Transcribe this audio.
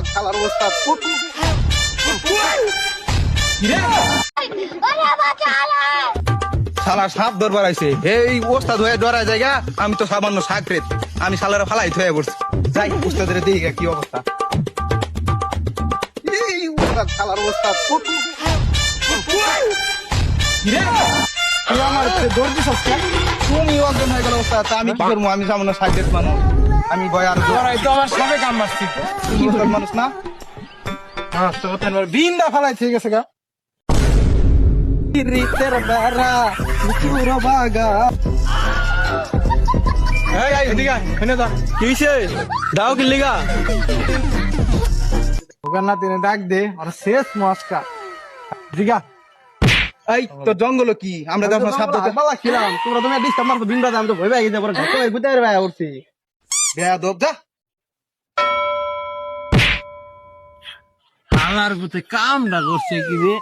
খালার অবস্থা শালা সাপ ধরবার আইছে এই ওস্তাদ হয়ে ডরা জায়গা আমি তো সামান্য সাকরেত আমি শালারা ফালাই থয়ে পড়ছি যাই ওস্তাদের দিকে কি অবস্থা এই ওস্তাদ খালার অবস্থা আমার দৌড় দিস তুমি অজ্ঞান হয়ে গেল ওস্তাদ আমি কি করবো আমি সামান্য সাকরেত মানুষ আমি ভয় আর তো আমার সবে কাম মারছি মানুষ না বিন্দা ফালাই ঠিক আছে গা রিতের বেড়া পুরো বাগা এই এই এদিকে আয়, এনে যা কি হইছে দাও কি লিগা ওখান না তিনি ডাক দে আর শেষ মস্কা দিগা এই তো জঙ্গল কি আমরা তো আপনার শব্দ বালা খিলাম তোমরা তুমি ডিস্টার্ব মারছো বিন্দা আমি তো ভয় পেয়ে গেছি পরে ঘরে গুতার ভাই উঠছি বেয়াদব যা হালার পুতে কামটা করছে কি রে